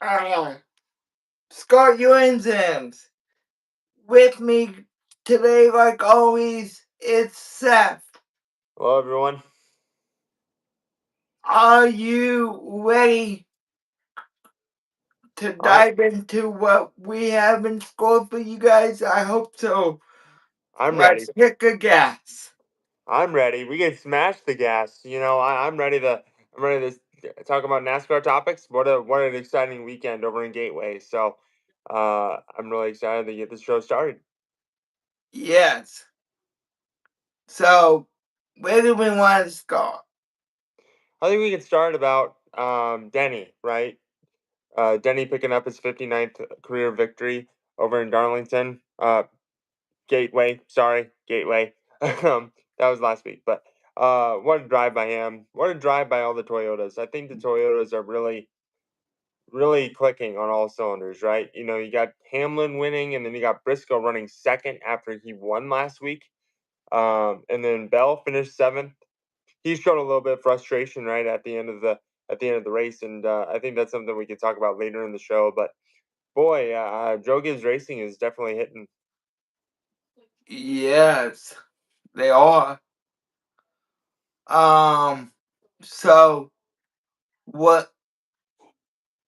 Uh, Scott Ewing's with me today, like always, it's Seth. Hello, everyone. Are you ready to I dive into what we have in store for you guys? I hope so. I'm Let's ready. hit the gas. I'm ready. We can smash the gas. I'm ready to talk about NASCAR topics. What an exciting weekend over in Gateway. So, I'm really excited to get this show started. Yes. So, where do we want to start? I think we can start about Denny, right? Denny picking up his 59th career victory over in Darlington. Gateway, sorry, Gateway. That was last week, but what a drive by him! What a drive by all the Toyotas. I think the Toyotas are really clicking on all cylinders, right? You got Hamlin winning, and then you got Briscoe running second after he won last week. And then Bell finished seventh. He showed a little bit of frustration right at the end of the race, and I think that's something we could talk about later in the show. But boy, Joe Gibbs Racing is definitely hitting. Yes, they are. Um, so what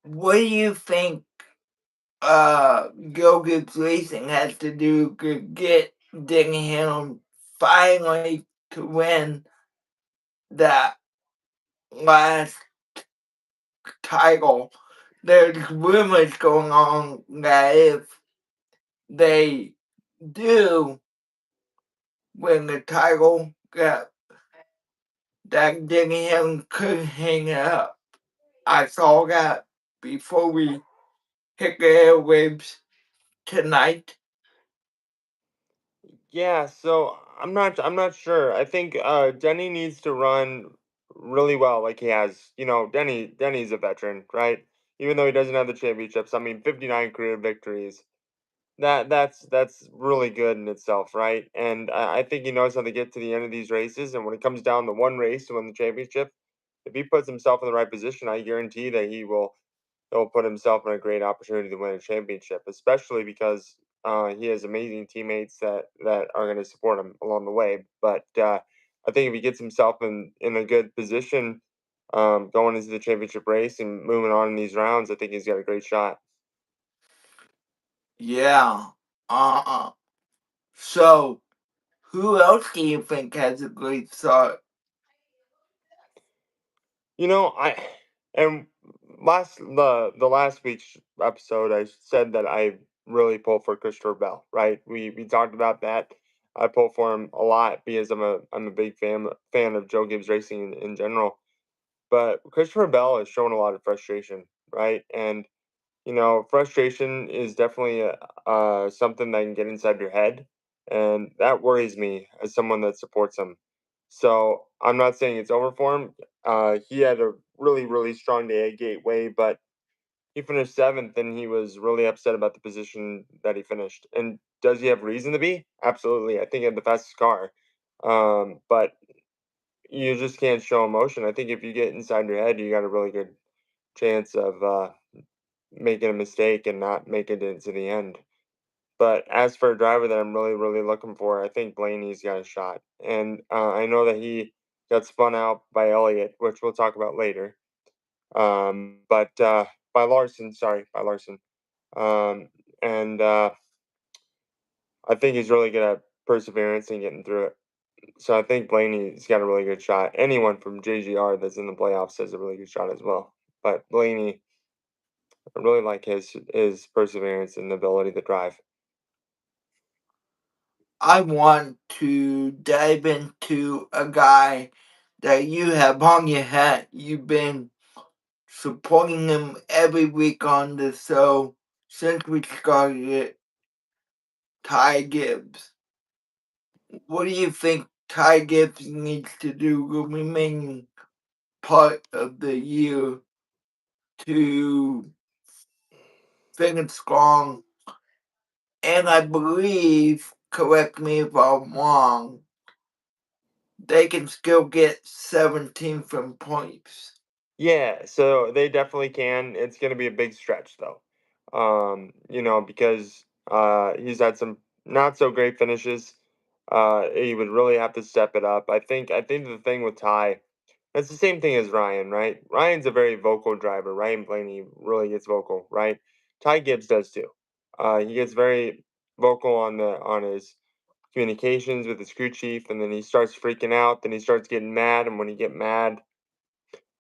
what do you think Gilgit's Racing has to do to get Dingham finally to win that last title? There's rumors going on that if they do win the title, that Dingham could hang it up. I saw that before we hit the airwaves tonight. Yeah, so I'm not sure. I think Denny needs to run really well like he has. Denny's a veteran, right? Even though he doesn't have the championships. I mean, 59 career victories. That's really good in itself, right? And I think he knows how to get to the end of these races, and when it comes down to one race to win the championship, if he puts himself in the right position, I guarantee that he'll put himself in a great opportunity to win a championship, especially because he has amazing teammates that are going to support him along the way. But I think if he gets himself in a good position going into the championship race and moving on in these rounds, I think he's got a great shot. Yeah. Uh-uh. So, who else do you think has a great start? I and the last week's episode, I said that I really pull for Christopher Bell, right? We talked about that. I pull for him a lot because I'm a big fan of Joe Gibbs Racing in general. But Christopher Bell is showing a lot of frustration, right? And frustration is definitely something that can get inside your head, and that worries me as someone that supports him. So I'm not saying it's over for him. He had a really strong day at Gateway, but he finished seventh, and he was really upset about the position that he finished. And does he have reason to be? Absolutely. I think he had the fastest car, but you just can't show emotion. I think if you get inside your head, you got a really good chance of making a mistake and not making it to the end. But as for a driver that I'm really looking for, I think Blaney's got a shot. And I know that he got spun out by Elliott, which we'll talk about later. But by Larson, sorry, by Larson. Um, and I think he's really good at perseverance and getting through it. So I think Blaney's got a really good shot. Anyone from JGR that's in the playoffs has a really good shot as well. But Blaney, I really like his perseverance and ability to drive. I want to dive into a guy that you have on your hat. You've been supporting him every week on the show since we started it. Ty Gibbs. What do you think Ty Gibbs needs to do the remaining part of the year to finish strong? And I believe, correct me if I'm wrong, they can still get 17 from points. Yeah, so they definitely can. It's going to be a big stretch though. Because he's had some not so great finishes. He would really have to step it up. I think the thing with Ty, it's the same thing as Ryan, right? Ryan's a very vocal driver. Ryan Blaney really gets vocal, right? Ty Gibbs does too. He gets very vocal on his communications with his crew chief, and then he starts freaking out. Then he starts getting mad, and when he get mad,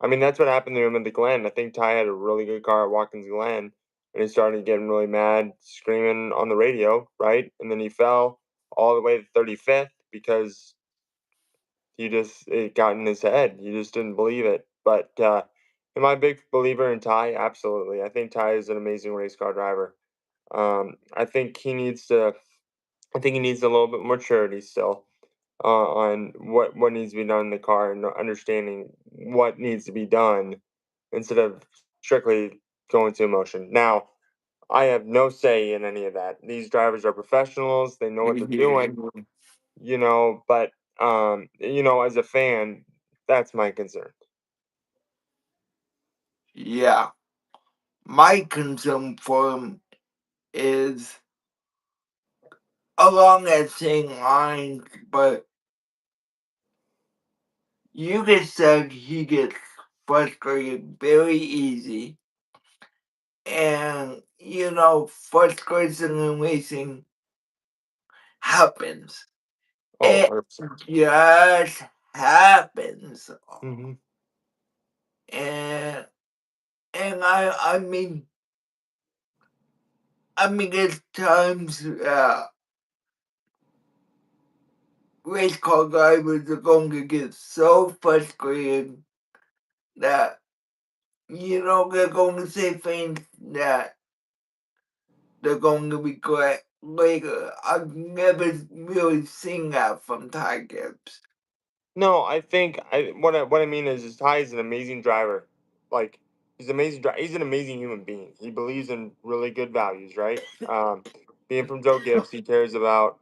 I mean, that's what happened to him in the Glen. I think Ty had a really good car at Watkins Glen, and he started getting really mad, screaming on the radio, right? And then he fell all the way to 35th because it got in his head. He just didn't believe it. But am I a big believer in Ty? Absolutely. I think Ty is an amazing race car driver. I think he needs to. I think he needs a little bit more maturity still on what needs to be done in the car and understanding what needs to be done instead of strictly going to emotion. Now, I have no say in any of that. These drivers are professionals; they know what they're doing, But as a fan, that's my concern. Yeah, my concern for him is along that same lines, but you just said he gets frustrated very easy. And, frustration in racing happens. Oh, It 100%. just happens. Hmm. And I mean there's times race car drivers are going to get so frustrated that they're going to say things that they're going to regret later. I've never really seen that from Ty Gibbs. No, I think what I mean is Ty is an amazing driver. Like he's an amazing driver. He's an amazing human being. He believes in really good values, right? Being from Joe Gibbs, he cares about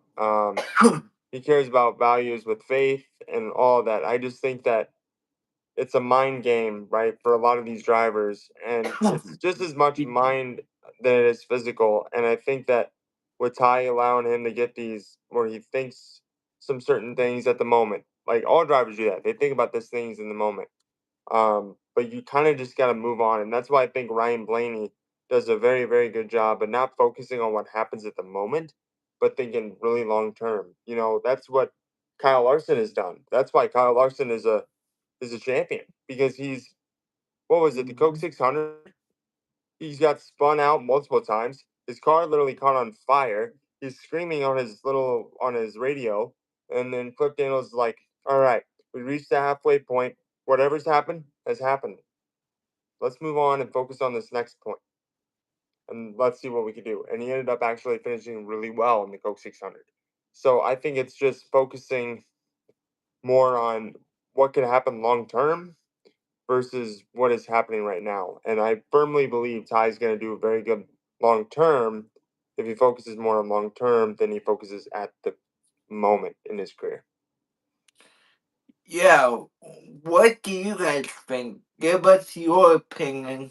values with faith and all that. I just think that it's a mind game, right, for a lot of these drivers, and it's just as much mind than it is physical. And I think that with Ty allowing him to get these where he thinks some certain things at the moment, like all drivers do that, they think about these things in the moment. But you kind of just got to move on, and that's why I think Ryan Blaney does a very, very good job, but not focusing on what happens at the moment, but thinking really long term. That's what Kyle Larson has done. That's why Kyle Larson is a champion because he's what was it, the Coke 600? He's got spun out multiple times. His car literally caught on fire. He's screaming on his radio, and then Cliff Daniels is like, "All right, we reached the halfway point. Whatever's happened has happened. Let's move on and focus on this next point, and let's see what we can do." And he ended up actually finishing really well in the Coke 600. So I think it's just focusing more on what could happen long term versus what is happening right now. And I firmly believe Ty's going to do very good long term if he focuses more on long term than he focuses at the moment in his career. Yeah, what do you guys think? Give us your opinion.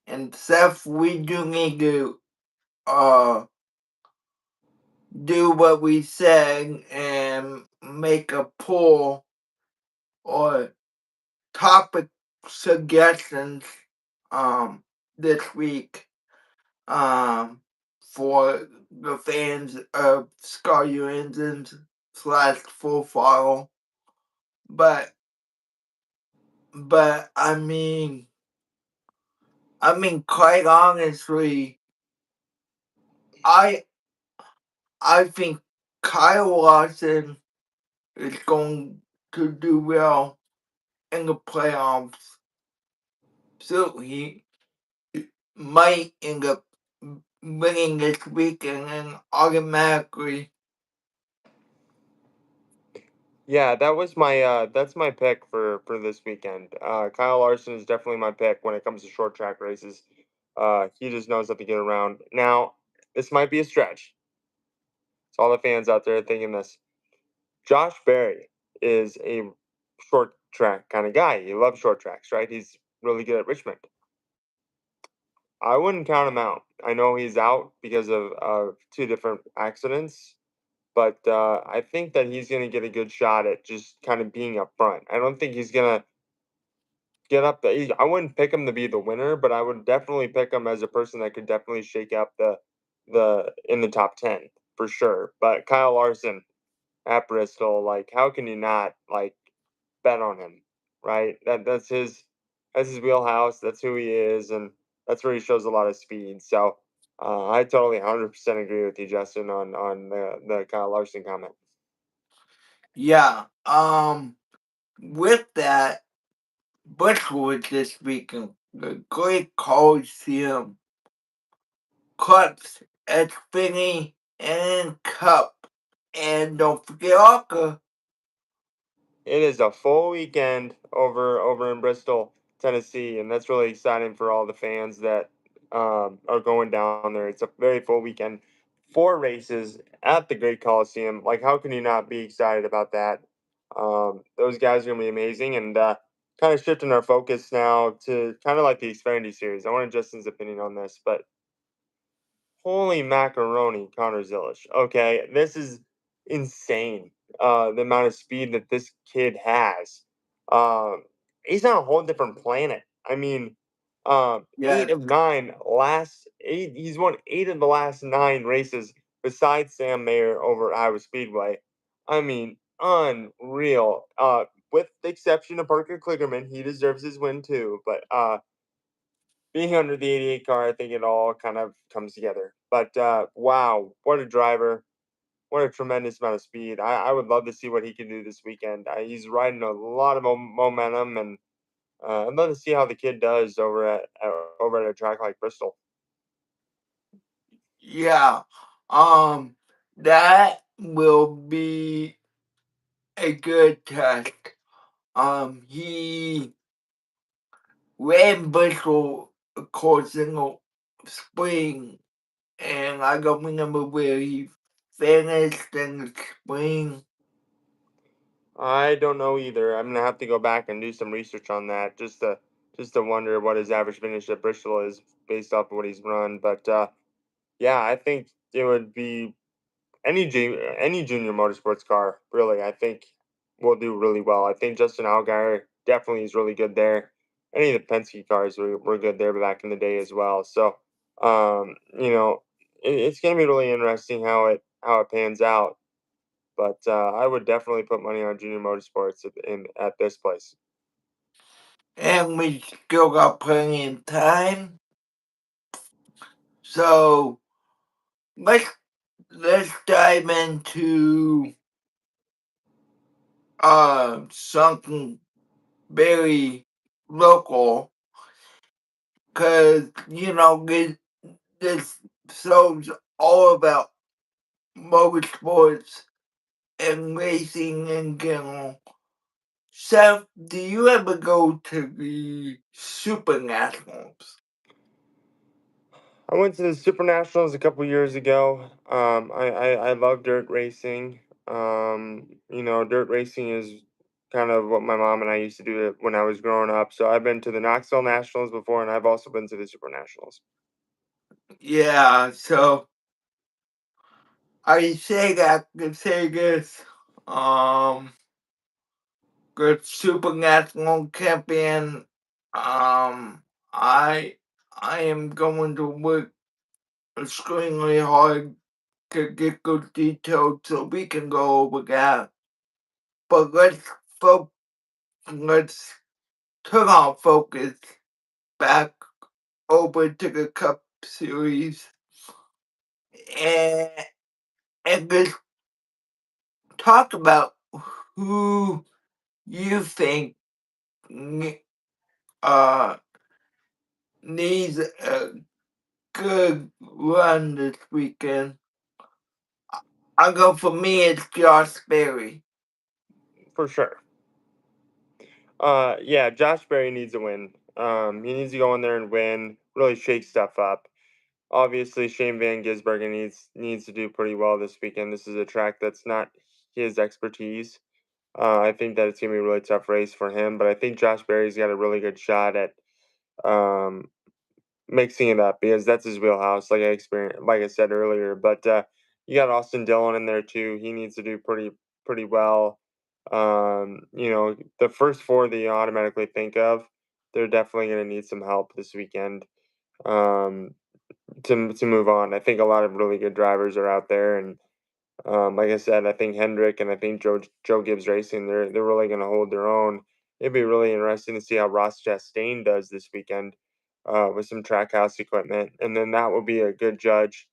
And Seth, we do need to uh do what we said and make a poll or topic suggestions um this week for the fans of Scar Your Engines slash Full Throttle. But but quite honestly, I I think Kyle Larson is going to do well in the playoffs. So he might end up winning this weekend and automatically. Yeah, that's my pick for this weekend. Kyle Larson is definitely my pick when it comes to short track races. He just knows how to get around. Now, this might be a stretch. It's all the fans out there thinking this. Josh Berry is a short track kind of guy. He loves short tracks, right? really good at Richmond. I wouldn't count him out. I know he's out because of two different accidents, but I think that he's going to get a good shot at just kind of being up front. I don't think he's going to get up the. I wouldn't pick him to be the winner, but I would definitely pick him as a person that could definitely shake up the in the top 10 for sure. But Kyle Larson at Bristol, like how can you not like bet on him, right? That's his wheelhouse. That's who he is, and that's where he shows a lot of speed. So I totally 100% agree with you, Justin, on the Kyle Larson comment. Yeah. With that, Bushwood this weekend, the Great Coliseum, Cups at Finney and Cup. And don't forget Arca. It is a full weekend over in Bristol, Tennessee, and that's really exciting for all the fans that are going down there. It's a very full weekend, four races at the Great Coliseum. Like, how can you not be excited about that? Those guys are gonna be amazing, and kind of shifting our focus now to kind of like the Xfinity Series. I wanted Justin's opinion on this, but holy macaroni, Connor Zilish. Okay, this is insane. The amount of speed that this kid has. Um, he's on a whole different planet. I mean, eight Yes. of nine last eight. He's won eight of the last nine races besides Sam Mayer over at Iowa Speedway. I mean, unreal. With the exception of Parker Kligerman, he deserves his win too. But being under the 88 car, I think it all kind of comes together. But wow, what a driver. What a tremendous amount of speed. I would love to see what he can do this weekend. He's riding a lot of momentum, and I'd love to see how the kid does over at a track like Bristol. Yeah. Um, that will be a good test. He ran Bristol, of course, in the spring, and I don't remember where he finished in the spring. I don't know either. I'm gonna have to go back and do some research on that just to wonder what his average finish at Bristol is based off of what he's run. But yeah, I think it would be any junior motorsports car, really, I think will do really well. I think Justin Allgaier definitely is really good there. Any of the Penske cars were good there back in the day as well. So, it's going to be really interesting how it pans out. But I would definitely put money on junior motorsports at this place. And we still got plenty of time. So let's let's dive into something very local, because this show's all about motorsports and racing in general. Seth, do you ever go to the Super Nationals? I went to the Super Nationals a couple years ago. I love dirt racing. Dirt racing is kind of what my mom and I used to do when I was growing up. So I've been to the Knoxville Nationals before, and I've also been to the Super Nationals. Yeah, so I say that to say this. Um, the Super National Champion. Um, I I am going to work extremely hard to get those details so we can go over that. But fo- let's turn our focus back over to the Cup Series and let's talk about who you think uh needs a good run this weekend. I go for me. It's Josh Berry. For sure. Yeah, Josh Berry needs a win. He needs to go in there and win, really shake stuff up. Obviously, Shane Van Gisbergen needs to do pretty well this weekend. This is a track that's not his expertise. I think that it's gonna be a really tough race for him, but I think Josh Berry's got a really good shot um, mixing it up because that's his wheelhouse, like I said earlier. But you got Austin Dillon in there too. He needs to do pretty well. The first four that you automatically think of, they're definitely going to need some help this weekend. Um, to move on. I think a lot of really good drivers are out there, and like I said, I think Hendrick and I think Joe Gibbs Racing, they're really going to hold their own. It'd be really interesting to see how Ross Chastain does this weekend with some trackhouse equipment, and then that will be a good judge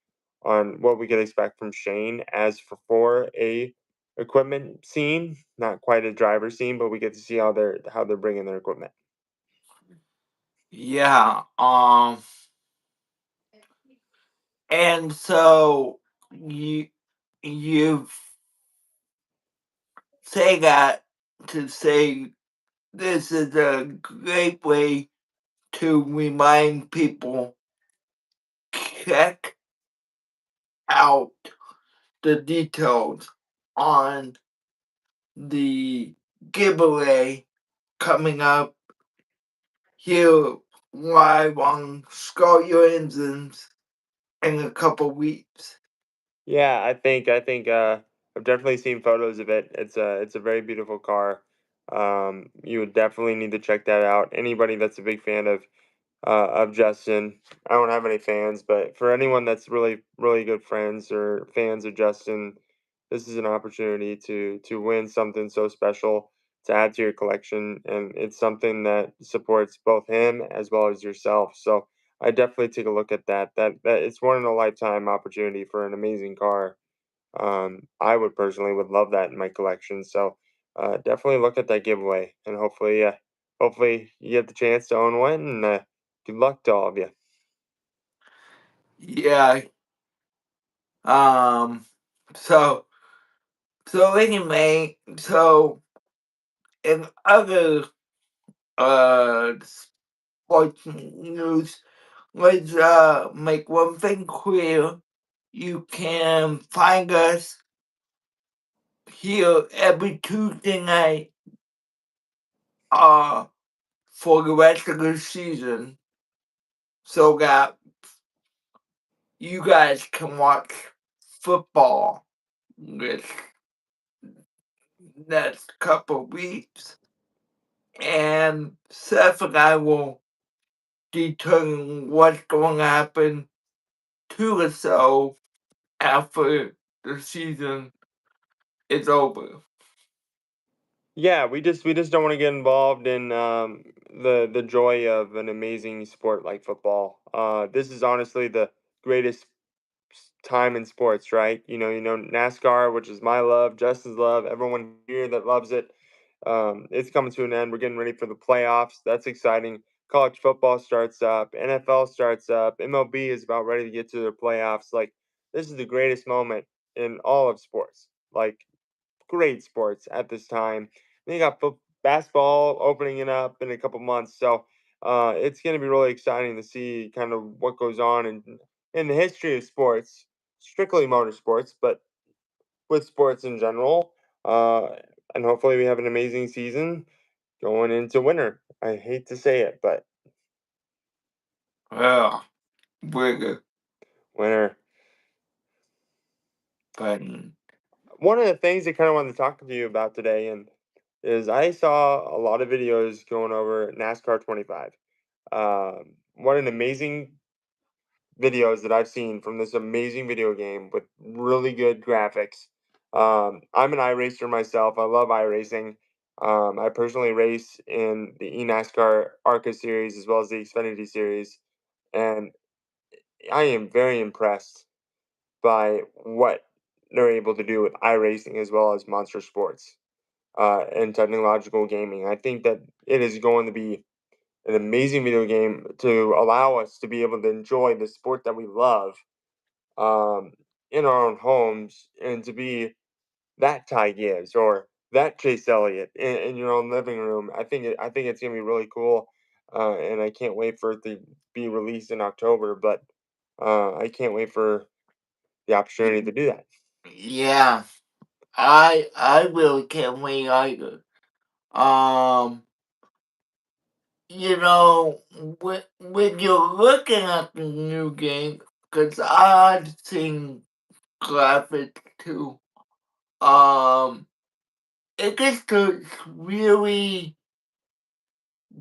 on what we could expect from Shane as for a equipment scene, not quite a driver scene, but we get to see how they're bringing their equipment. Yeah. And so you you say that to say this is a great way to remind people, check out the details on the giveaway coming up here live on Skull Your Engines in a couple weeks. Yeah, I think I've definitely seen photos of it. It's a very beautiful car. You would definitely need to check that out. Anybody that's a big fan of Justin, I don't have any fans, but for anyone that's really good friends or fans of Justin, this is an opportunity to win something so special to add to your collection, and it's something that supports both him as well as yourself. So I definitely take a look at that. That it's one in a lifetime opportunity for an amazing car. I would personally would love that in my collection. So definitely look at that giveaway, and hopefully you get the chance to own one. And good luck to all of you. Yeah. Um. So anyway, so in other sports news, let's make one thing clear. You can find us here every Tuesday night uh for the rest of the season so that you guys can watch football this next couple weeks. And Seth and I will determine what's going to happen to the show after the season is over. Yeah, we just don't want to get involved in the joy of an amazing sport like football. This is honestly the greatest time in sports, right? You know NASCAR, which is my love, Justin's love, everyone here that loves it. It's coming to an end. We're getting ready for the playoffs. That's exciting. College football starts up. NFL starts up. MLB is about ready to get to their playoffs. Like this is the greatest moment in all of sports. Like great sports at this time. Then you got basketball opening it up in a couple months, so it's going to be really exciting to see kind of what goes on in the history of sports, strictly motorsports, but with sports in general. Uh, and hopefully we have an amazing season going into winter. I hate to say it, but Yeah, we're winter. fun. One of the things I kind of wanted to talk to you about today, and is I saw a lot of videos going over NASCAR 25. What an amazing videos that I've seen from this amazing video game with really good graphics. I'm an iRacer myself. I love iRacing. I personally race in the eNASCAR ARCA series as well as the Xfinity series, and I am very impressed by what they're able to do with iRacing as well as Monster Sports and technological gaming. I think that it is going to be an amazing video game to allow us to be able to enjoy the sport that we love um, in our own homes and to be that Ty Gibbs or that Chase Elliott in your own living room. I think it's gonna be really cool, and I can't wait for it to be released in October. But I can't wait for the opportunity to do that. Yeah, I really can't wait either. Um, you know, when you're looking at the new game, because I've seen graphics too, um, it just looks really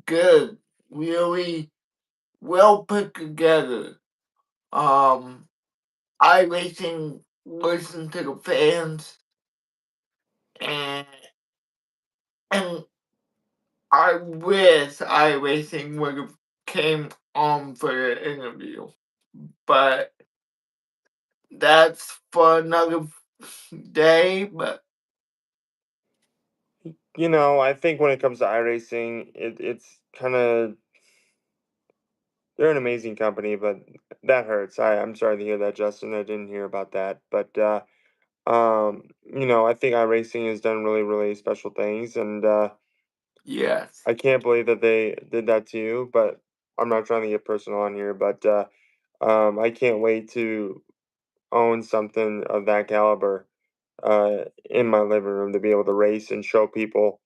good, really well put together. Um, iRacing listened to the fans, and and I wish iRacing would have came on for the interview, but that's for another day. But I think when it comes to iRacing, it's kind of they're an amazing company, but that hurts. I'm sorry to hear that, Justin. I didn't hear about that, but I think iRacing has done really, really special things, and yes, I can't believe that they did that to you. But I'm not trying to get personal on here, but I can't wait to own something of that caliber in my living room to be able to race and show people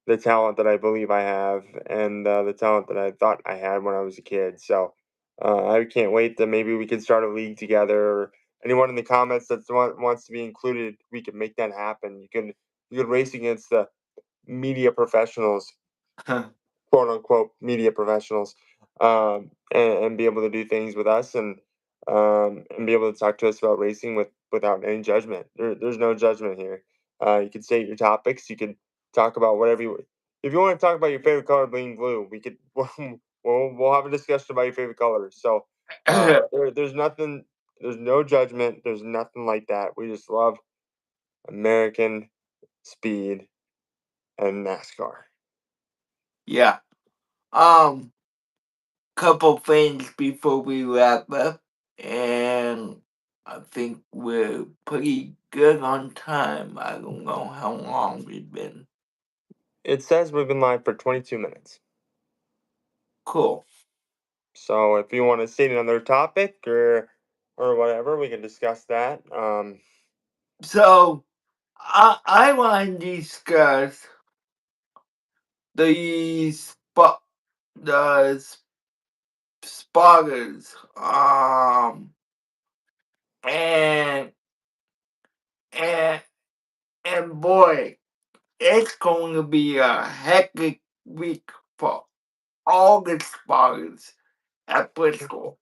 the talent that I believe I have and the talent that I thought I had when I was a kid. So I can't wait that maybe we can start a league together. Or anyone in the comments that wants to be included, we can make that happen. You could race against the media professionals, quote unquote media professionals, and be able to do things with us and be able to talk to us about racing without any judgment. There's no judgment here. You can state your topics. You can talk about whatever you. If you want to talk about your favorite color being blue, we could. We'll have a discussion about your favorite colors. So there's nothing. There's no judgment. There's nothing like that. We just love American speed and NASCAR. yeah. Couple things before we wrap up, and I think we're pretty good on time. I don't know how long we've been. It says we've been live for 22 minutes. Cool. So if you want to state another topic or whatever, we can discuss that. So I want to discuss the the spotters. And and and boy, it's going to be a hectic week for all the spotters at Bristol.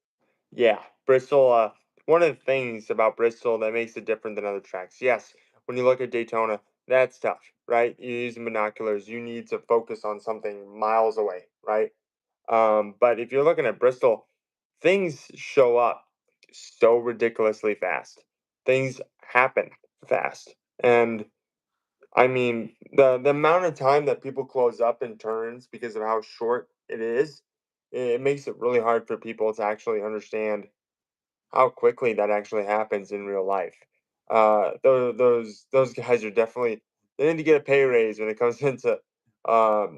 Yeah, Bristol. One of the things about Bristol that makes it different than other tracks. Yes, when you look at Daytona, that's tough, right? You use binoculars. You need to focus on something miles away, right? But if you're looking at Bristol, things show up so ridiculously fast. Things happen fast, and I mean, the amount of time that people close up in turns because of how short it is, it makes it really hard for people to actually understand how quickly that actually happens in real life. Those guys are definitely they need to get a pay raise when it comes into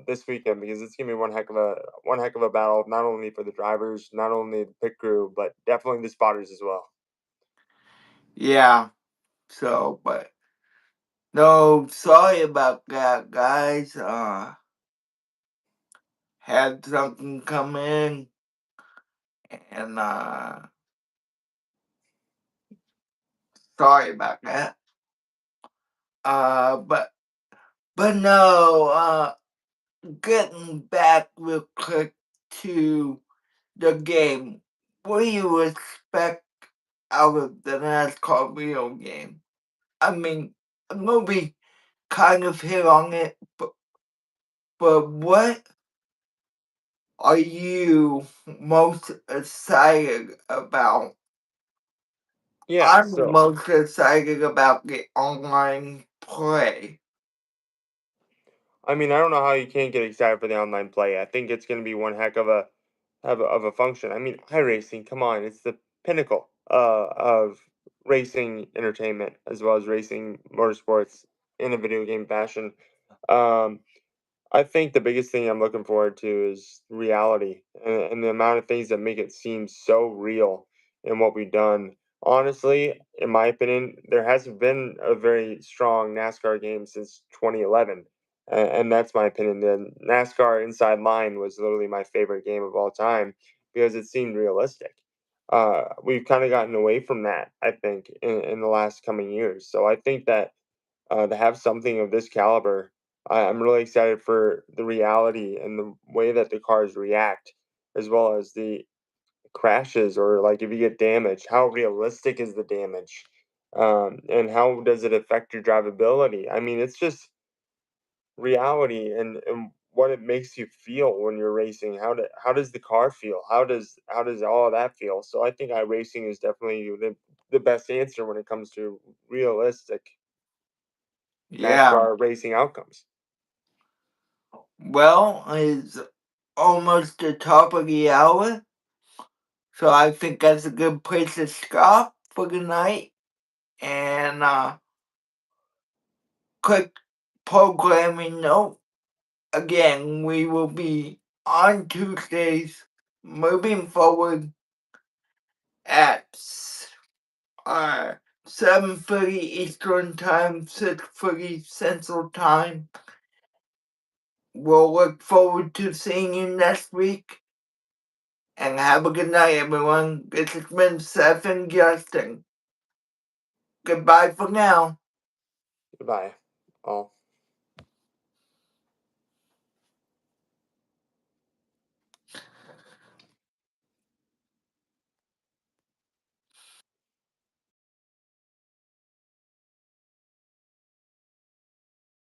this weekend because it's gonna be one heck of a battle, not only for the drivers, not only the pit crew, but definitely the spotters as well. Yeah. So, but no, sorry about that, guys. Had something come in, and sorry about that. But no. Getting back real quick to the game. What do you expect out of the NASCAR video game? I mean, a movie kind of hit on it, but what are you most excited about? Yeah, I'm so most excited about the online play. I mean, I don't know how you can't get excited for the online play. I think it's going to be one heck of a function. I mean, iRacing, come on, it's the pinnacle of racing entertainment as well as racing motorsports in a video game fashion. Um, I think the biggest thing I'm looking forward to is reality and the amount of things that make it seem so real in what we've done. Honestly, in my opinion, there hasn't been a very strong NASCAR game since 2011. And that's my opinion. The NASCAR Inside Line was literally my favorite game of all time because it seemed realistic. We've kind of gotten away from that, I think, in the last coming years. So I think that to have something of this caliber, I'm really excited for the reality and the way that the cars react, as well as the crashes or like if you get damaged, how realistic is the damage, and how does it affect your drivability? I mean, it's just reality and what it makes you feel when you're racing. How does the car feel? How does all of that feel? So I think iRacing is definitely the best answer when it comes to realistic Yeah. NASCAR racing outcomes. Well, it's almost the top of the hour, so I think that's a good place to stop for the night. And quick programming note. Again, we will be on Tuesdays moving forward at 7:30 Eastern Time, 6:30 Central Time. We'll look forward to seeing you next week. And have a good night, everyone. This has been Seth and Justin. Goodbye for now. Goodbye, all.